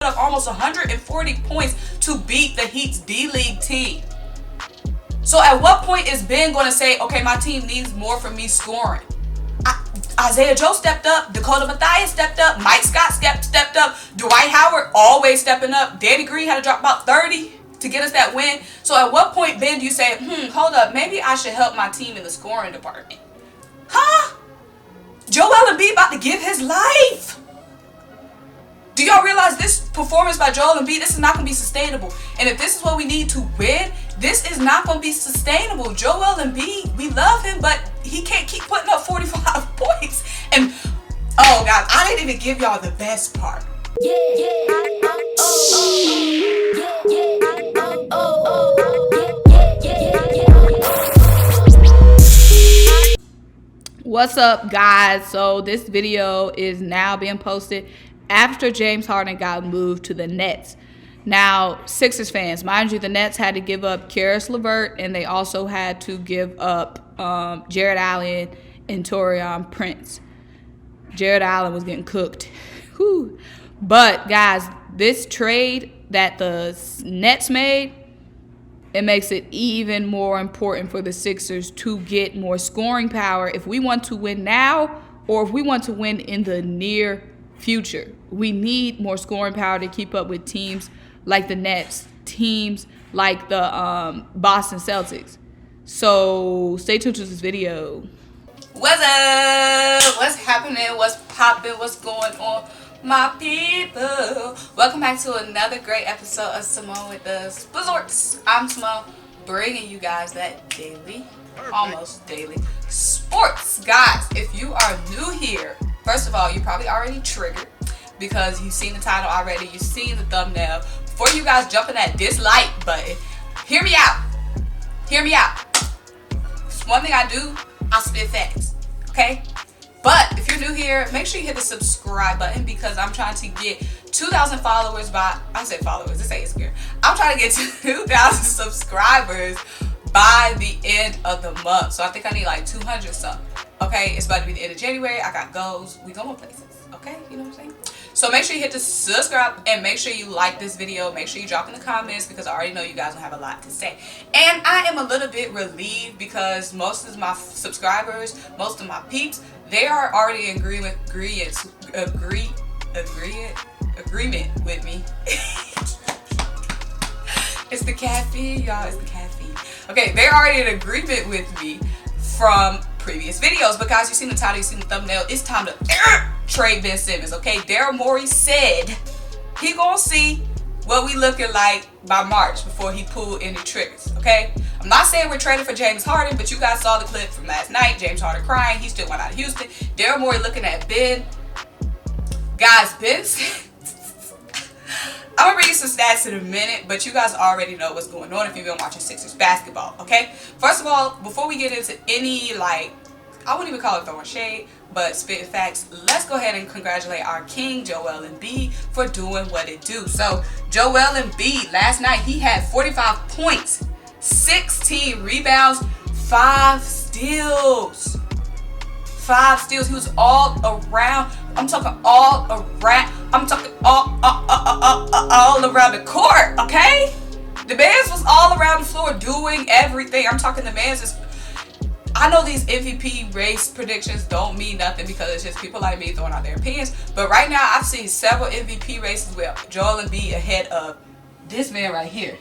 up almost 140 points to beat the Heat's D-League team. So at what point is Ben going to say, okay, my team needs more from me scoring? Isaiah Joe stepped up. Dakota Mathias stepped up. Mike Scott stepped up. Dwight Howard always stepping up. Danny Green had to drop about 30 to get us that win. So at what point, Ben, do you say, hold up, maybe I should help my team in the scoring department? Huh? Joel Embiid about to give his life. Do y'all realize this performance by Joel Embiid, this is not going to be sustainable. And if this is what we need to win, this is not going to be sustainable. Joel Embiid, we love him, but he can't keep putting up 45 points. And, oh, God, I didn't even give y'all the best part. What's up, guys? So this video is now being posted after James Harden got moved to the Nets. Now, Sixers fans, mind you, the Nets had to give up Caris LeVert, and they also had to give up Jared Allen and Taurean Prince. Jared Allen was getting cooked. Whew. But, guys, this trade that the Nets made, it makes it even more important for the Sixers to get more scoring power if we want to win now or if we want to win in the near future. We need more scoring power to keep up with teams like the Nets, teams like the Boston Celtics. So stay tuned to this video. What's up? What's happening? What's popping? What's going on, my people? Welcome back to another great episode of Simone with the Sports. I'm Simone, bringing you guys that daily, almost daily sports. Guys, if you are new here, first of all, you're probably already triggered because you've seen the title already, you've seen the thumbnail. Before you guys jumping that dislike button, hear me out. Hear me out. It's one thing I do, I spit facts, okay? But if you're new here, make sure you hit the subscribe button because I'm trying to get 2,000 followers by, I said followers, this ain't scary. I'm trying to get 2,000 subscribers by the end of the month. So I think I need like 200 something, okay? It's about to be the end of January. I got goals. We going places, okay? You know what I'm saying? So make sure you hit the subscribe and make sure you like this video. Make sure you drop in the comments because I already know you guys will have a lot to say. And I am a little bit relieved because most of my subscribers, most of my peeps, they are already in agreement with me. It's the caffeine, y'all. It's the caffeine. Okay, they're already in agreement with me from previous videos. But guys, you've seen the title, you've seen the thumbnail. It's time to trade Ben Simmons, okay? Daryl Morey said he gonna see what we looking like by March before he pulled any triggers, okay? I'm not saying we're trading for James Harden, but you guys saw the clip from last night. James Harden crying. He still went out of Houston. Daryl Morey looking at Ben. Guys, Ben I'm gonna read you some stats in a minute, but you guys already know what's going on if you've been watching Sixers basketball, okay? First of all, before we get into any, like, I wouldn't even call it throwing shade, but spitting facts, let's go ahead and congratulate our king, Joel Embiid, for doing what it do. So, Joel Embiid, last night, he had 45 points, 16 rebounds, 5 steals. 5 steals. He was all around. I'm talking all around. I'm talking all around the court, okay? The man's was all around the floor doing everything. I'm talking the man's is... I know these MVP race predictions don't mean nothing because it's just people like me throwing out their opinions. But right now, I've seen several MVP races with Joel Embiid ahead of this man right here,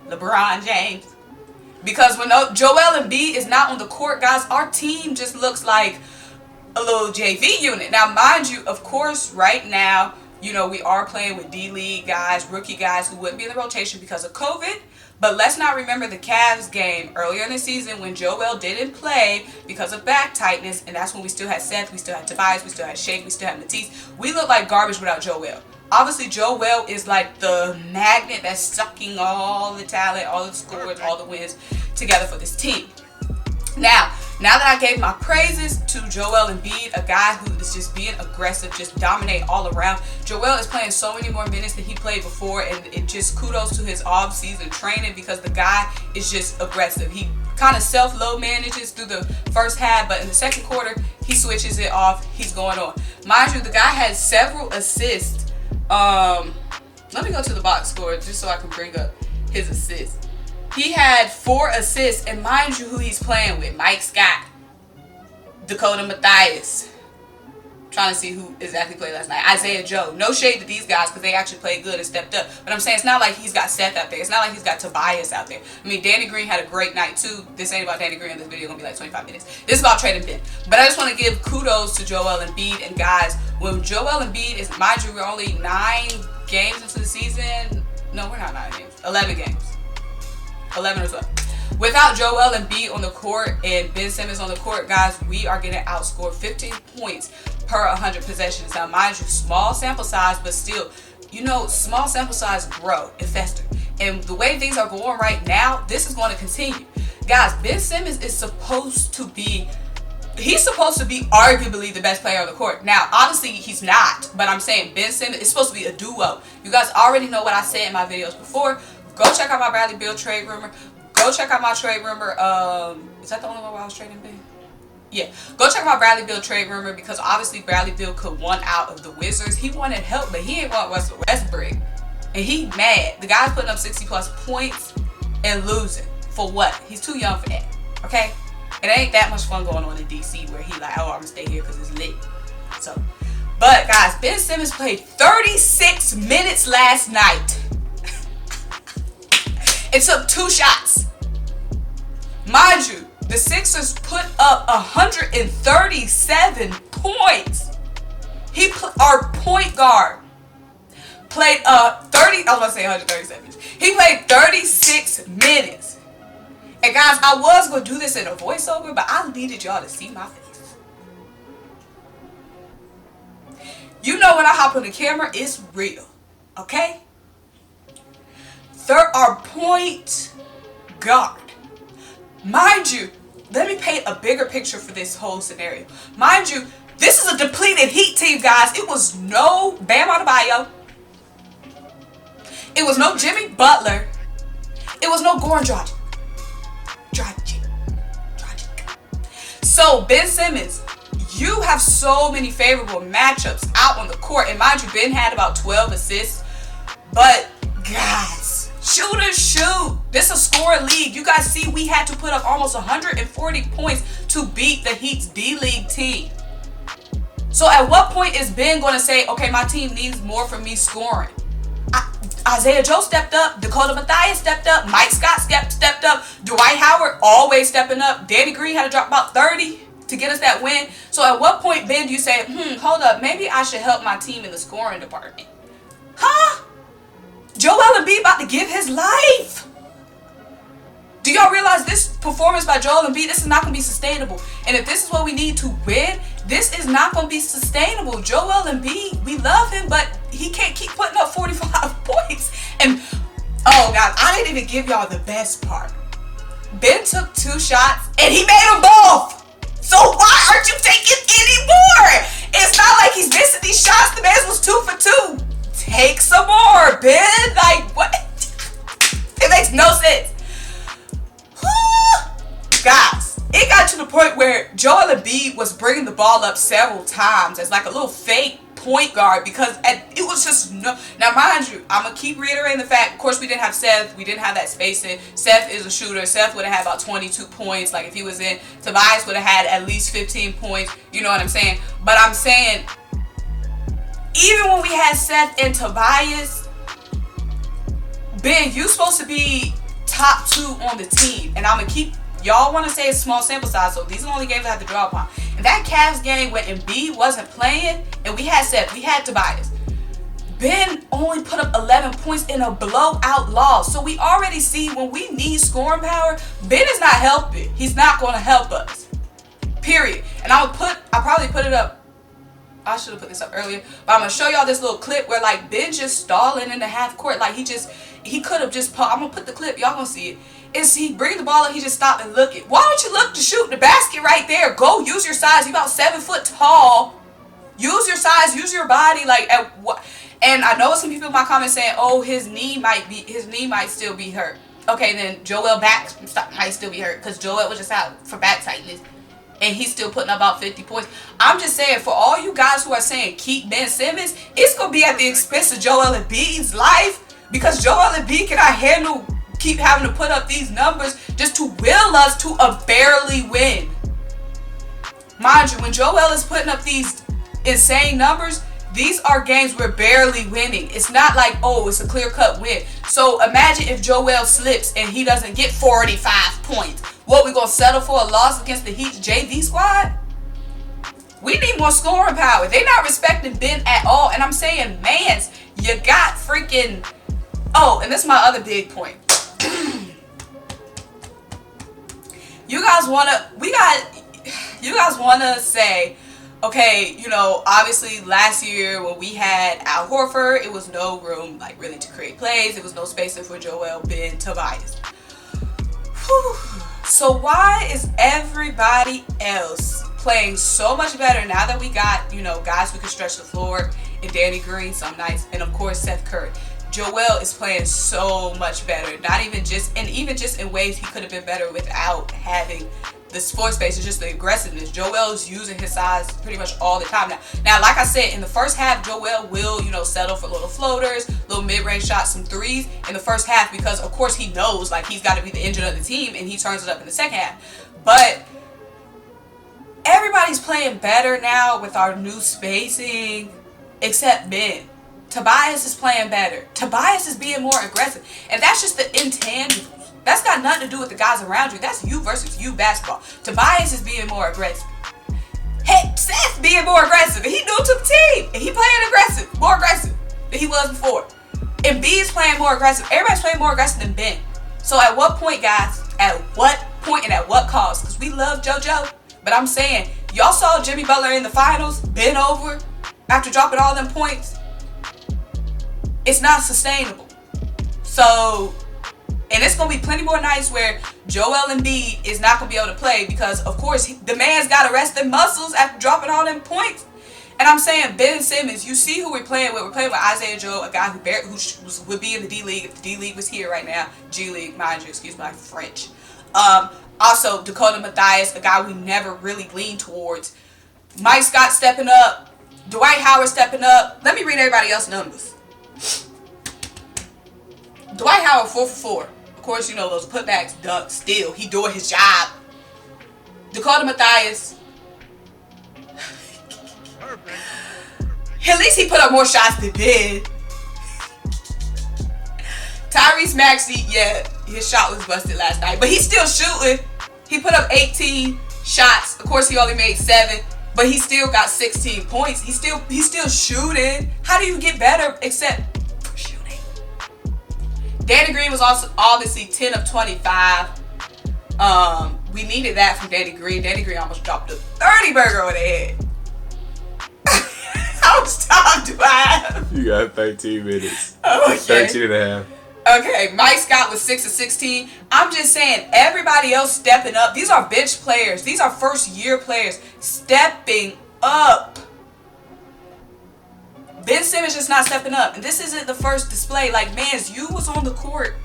LeBron James. Because when Joel Embiid is not on the court, guys, our team just looks like a little JV unit. Now, mind you, of course, right now, you know, we are playing with D-League guys, rookie guys who wouldn't be in the rotation because of COVID. But let's not remember the Cavs game earlier in the season when Joel didn't play because of back tightness. And that's when we still had Seth, we still had Tobias, we still had Shake, we still had Matisse. We look like garbage without Joel. Obviously, Joel is like the magnet that's sucking all the talent, all the scores, all the wins together for this team. Now that I gave my praises to Joel Embiid, a guy who is just being aggressive, just dominate all around. Joel is playing so many more minutes than he played before, and it just kudos to his off-season training because the guy is just aggressive. He kind of self-load manages through the first half, but in the second quarter, he switches it off. He's going on. Mind you, the guy had several assists Let me go to the box score just so I can bring up his assists. He had 4 assists, and mind you who he's playing with. Mike Scott, Dakota Mathias. Trying to see who exactly played last night. Isaiah Joe. No shade to these guys because they actually played good and stepped up. But I'm saying it's not like he's got Seth out there. It's not like he's got Tobias out there. I mean, Danny Green had a great night too. This ain't about Danny Green. This video gonna be like 25 minutes. This is about trading Ben. But I just want to give kudos to Joel Embiid. And guys, when Joel Embiid is, mind you, we're only 9 games into the season. No, we're not 9 games. 11 games. 11 or 12. Without Joel Embiid on the court and Ben Simmons on the court, guys, we are getting outscored 15 points per 100 possessions. Now, mind you, small sample size, but still, you know, small sample size grow and fester. And the way things are going right now, this is going to continue. Guys, Ben Simmons is supposed to be, he's supposed to be arguably the best player on the court. Now, obviously, he's not, but I'm saying Ben Simmons is supposed to be a duo. You guys already know what I said in my videos before. Go check out my Bradley Beal trade rumor. Go check out my trade rumor. Is that the only one where I was trading Ben? Yeah. Go check out my Bradley Beal trade rumor because obviously Bradley Beal could want out of the Wizards. He wanted help, but he ain't want Russell Westbrook. And he mad. The guy's putting up 60 plus points and losing. For what? He's too young for that. Okay? It ain't that much fun going on in DC where he like, oh, I'm gonna stay here because it's lit. So, but guys, Ben Simmons played 36 minutes last night. It took 2 shots. Mind you, the Sixers put up 137 points. Our point guard played 137. He played 36 minutes. And guys, I was going to do this in a voiceover, but I needed y'all to see my face. You know when I hop on the camera, it's real. Okay? Our point guard. Mind you, let me paint a bigger picture for this whole scenario. Mind you, this is a depleted Heat team, guys. It was no Bam Adebayo. It was no Jimmy Butler. It was no Goran Dragic. So, Ben Simmons, you have so many favorable matchups out on the court. And mind you, Ben had about 12 assists. But, guys, shooters shoot. This is a scoring league. You guys see we had to put up almost 140 points to beat the Heat's D-League team. So at what point is Ben going to say, okay, my team needs more from me scoring? Isaiah Joe stepped up. Dakota Mathias stepped up. Mike Scott stepped up. Dwight Howard always stepping up. Danny Green had to drop about 30 to get us that win. So at what point, Ben, do you say, hold up, maybe I should help my team in the scoring department? Huh? Joel Embiid about to give his life. Do y'all realize this performance by Joel Embiid, this is not going to be sustainable. And if this is what we need to win, this is not going to be sustainable. Joel Embiid, we love him, but he can't keep putting up 45 points. And, oh, God, I didn't even give y'all the best part. Ben took 2 shots, and he made them both. So why aren't you taking any more? It's not like he's missing these shots. The man was 2 for 2. Take some more, Ben. Like, what? It makes no sense. Guys, it got to the point where Joel Embiid was bringing the ball up several times as like a little fake point guard because it was just no. Now, mind you, I'm going to keep reiterating the fact, of course, we didn't have Seth. We didn't have that spacing. Seth is a shooter. Seth would have had about 22 points. Like, if he was in, Tobias would have had at least 15 points. You know what I'm saying? But I'm saying, even when we had Seth and Tobias, Ben, you supposed to be top 2 on the team. And I'm going to keep, y'all want to say it's small sample size, so these are the only games I have to draw upon. And that Cavs game when Embiid wasn't playing, and we had Seth, we had Tobias, Ben only put up 11 points in a blowout loss. So we already see when we need scoring power, Ben is not helping. He's not going to help us. Period. And I probably put it up. I should have put this up earlier, but I'm going to show y'all this little clip where like Ben just stalling in the half court. Like he could have just, I'm going to put the clip, y'all going to see it. Is he bring the ball up, he just stopped and look it. Why don't you look to shoot the basket right there? Go use your size. You about 7 foot tall. Use your size, use your body. Like at what? And I know some people in my comments saying, oh, his knee might still be hurt. Okay, then Joel might still be hurt because Joel was just out for back tightness. and he's still putting up about 50 points. I'm just saying, for all you guys who are saying keep Ben Simmons, it's going to be at the expense of Joel Embiid's life, because Joel Embiid cannot handle keep having to put up these numbers just to will us to a barely win. Mind you, when Joel is putting up these insane numbers, these are games we're barely winning. It's not like, oh, it's a clear-cut win. So imagine if Joel slips and he doesn't get 45 points. What, we going to settle for a loss against the Heat's JV squad? We need more scoring power. They're not respecting Ben at all. And I'm saying, mans, you got freaking... Oh, and this is my other big point. You guys wanna say, okay, you know, obviously last year when we had Al Horford, it was no room like really to create plays. It was no spacing for Joel, Ben, Tobias. Whew. So why is everybody else playing so much better now that we got, you know, guys who can stretch the floor, and Danny Green some nights, and of course Seth Curry? Joel is playing so much better. Not even just, and even just in ways he could have been better without having the floor space. It's just the aggressiveness. Joel's using his size pretty much all the time now. Now, like I said, in the first half, Joel will, you know, settle for little floaters, little mid-range shots, some threes in the first half, because of course he knows like he's got to be the engine of the team, and he turns it up in the second half. But everybody's playing better now with our new spacing, except Ben. Tobias is playing better. Tobias is being more aggressive. And that's just the intangibles. That's got nothing to do with the guys around you. That's you versus you basketball. Tobias is being more aggressive. Hey, Seth being more aggressive. And he new to the team. And he playing aggressive. More aggressive than he was before. And B is playing more aggressive. Everybody's playing more aggressive than Ben. So at what point, guys? At what point and at what cost? Because we love JoJo. But I'm saying, y'all saw Jimmy Butler in the finals bend over after dropping all them points. It's not sustainable. So, and it's going to be plenty more nights where Joel Embiid is not going to be able to play because, of course, the man's got to rest them muscles after dropping all them points. And I'm saying, Ben Simmons, you see who we're playing with. We're playing with Isaiah Joe, a guy who would be in the D-League if the D-League was here right now. G-League, mind you, excuse my French. Also, Dakota Mathias, a guy we never really leaned towards. Mike Scott stepping up. Dwight Howard stepping up. Let me read everybody else's numbers. Dwight Howard 4 for 4. Of course, you know those putbacks, dunks, still. He doing his job. Dakota Mathias. At least he put up more shots than Ben. TYRESE Maxey, yeah, his shot was busted last night, but he's still shooting. He put up 18 shots. Of course, he only made 7, but he still got 16 points. He's still shooting. How do you get better except for shooting? Danny Green was also obviously 10 of 25. We needed that from Danny Green. Danny Green almost dropped a 30 burger on the head. How much time do I have? You got 13 minutes. Okay. 13 and a half. Okay, Mike Scott was 6 of 16. I'm just saying, everybody else stepping up. These are bench players. These are first-year players stepping up. Ben Simmons just not stepping up. And this isn't the first display. Like, man, you was on the court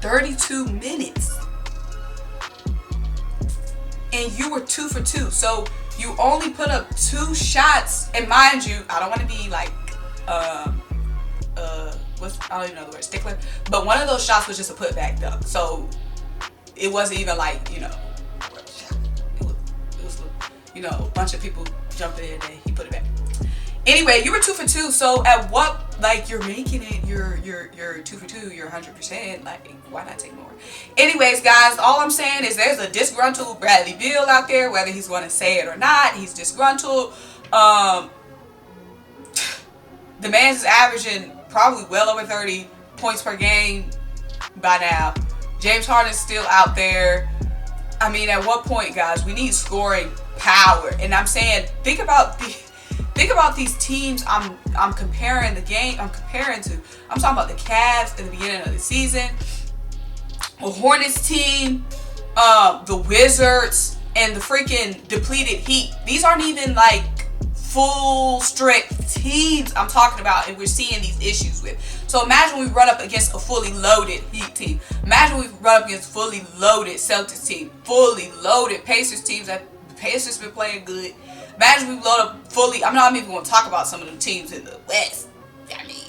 32 minutes. And you were 2 for 2. So, you only put up 2 shots. And mind you, I don't want to be like, I don't even know the word, stickler. But one of those shots was just a putback dunk. So it wasn't even like, you know, it was you know, a bunch of people jumping in and he put it back. Anyway, you were 2 for 2. So at what, like, you're making it, you're 2 for 2, you're 100%. Like, why not take more? Anyways, guys, all I'm saying is there's a disgruntled Bradley Beal out there, whether he's going to say it or not. He's disgruntled. The man's averaging probably well over 30 points per game by now. James Harden's still out there. I mean, at what point, guys? We need scoring power. And I'm saying, think about these teams I'm comparing the game. I'm talking about the Cavs in the beginning of the season, the Hornets team, the Wizards, and the freaking depleted Heat. These aren't even like full strength teams I'm talking about, and we're seeing these issues with. So imagine we run up against a fully loaded Heat team. Imagine we run up against fully loaded Celtics team, fully loaded Pacers teams. That the Pacers been playing good. Imagine we load up fully. I'm not even going to talk about some of the teams in the West. I mean,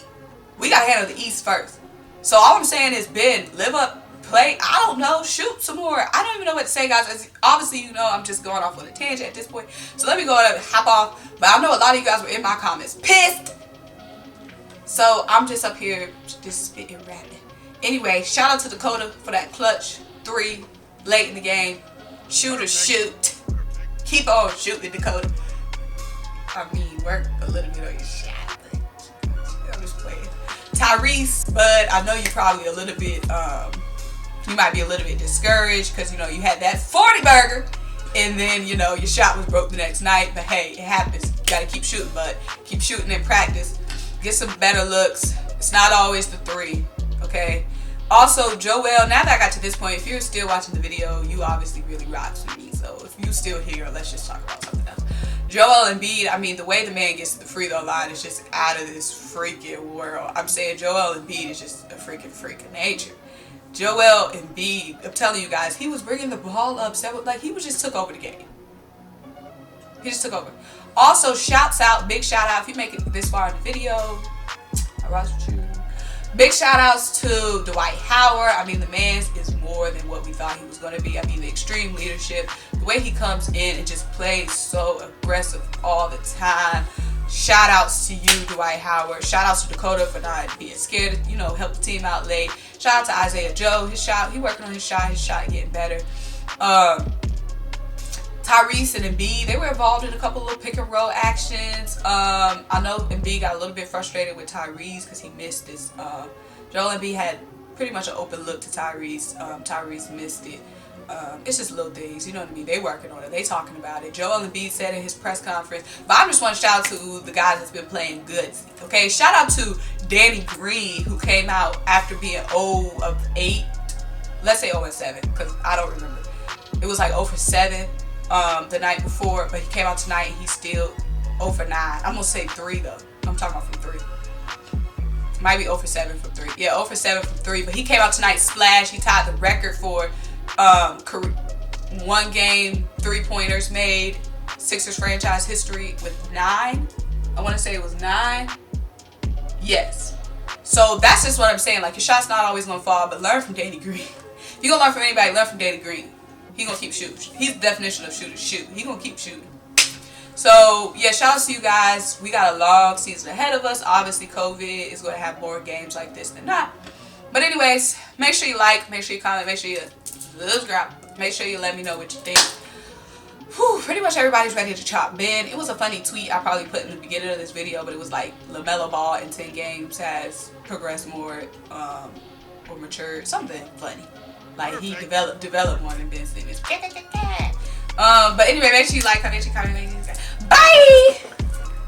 we got to handle the East first. So all I'm saying is, Ben, live up, play. I don't know, shoot some more. I don't even know what to say, guys. Obviously, you know, I'm just going off on a tangent at this point. So let me go ahead and hop off. But I know a lot of you guys were in my comments pissed. So I'm just up here just spitting rapping. Anyway, shout out to Dakota for that clutch 3 late in the game. Shoot or shoot. Keep on shooting, Dakota. I mean, work a little bit on your shot, but I'm just playing. Tyrese, Bud, I know you're probably a little bit, you might be a little bit discouraged because, you know, you had that 40 burger and then, you know, your shot was broke the next night. But hey, it happens. You got to keep shooting, bud. Keep shooting in practice. Get some better looks. It's not always the 3, okay? Also, Joel, now that I got to this point, if you're still watching the video, you obviously really rocks with me. So if you're still here, let's just talk about something else. Joel Embiid, I mean, the way the man gets to the free throw line is just out of this freaking world. I'm saying Joel Embiid is just a freak of nature. Joel Embiid, I'm telling you guys, he was bringing the ball up. Like, he just took over the game. He just took over. Also, shouts out, big shout out, if you make it this far in the video, I rock with you. Big shout outs to Dwight Howard. I mean, the man is more than what we thought he was going to be. I mean, the extreme leadership, the way he comes in and just plays so aggressive all the time. Shout outs to you, Dwight Howard. Shout outs to Dakota for not being scared to, you know, help the team out late. Shout out to Isaiah Joe. His shot, he working on his shot getting better. Tyrese and Embiid, they were involved in a couple of pick and roll actions. I know Embiid got a little bit frustrated with Tyrese because he missed this. Joel Embiid had pretty much an open look to Tyrese. Tyrese missed it. It's just little things, you know what I mean? They working on it. They talking about it. Joel Embiid said in his press conference. But I just want to shout out to the guys that's been playing good. Okay, shout out to Danny Green, who came out after being 0 of 8. Let's say 0 and 7, because I don't remember. It was like 0 for 7. The night before, but he came out tonight and he's still 0 for 9. I'm gonna say 3 though. I'm talking about from 3. Might be 0 for 7 from 3. Yeah, 0 for 7 from 3. But he came out tonight, splash. He tied the record for 1 game 3-pointers made, Sixers franchise history with 9. I want to say it was 9. Yes. So that's just what I'm saying. Like, your shot's not always gonna fall, but learn from Danny Green. If you're gonna learn from anybody, learn from Danny Green. He gonna keep shooting. He's the definition of shoot. He gonna keep shooting. So yeah, shout out to you guys. We got a long season ahead of us. Obviously, COVID is gonna have more games like this than not. But anyways, make sure you like, make sure you comment, make sure you subscribe, make sure you let me know what you think. Whew, pretty much everybody's ready to chop. Ben, it was a funny tweet I probably put in the beginning of this video, but it was like LaMelo Ball in 10 games has progressed more or matured. Something funny. Like, he developed more than Ben Simmons. But anyway, make sure you like, comment, bye!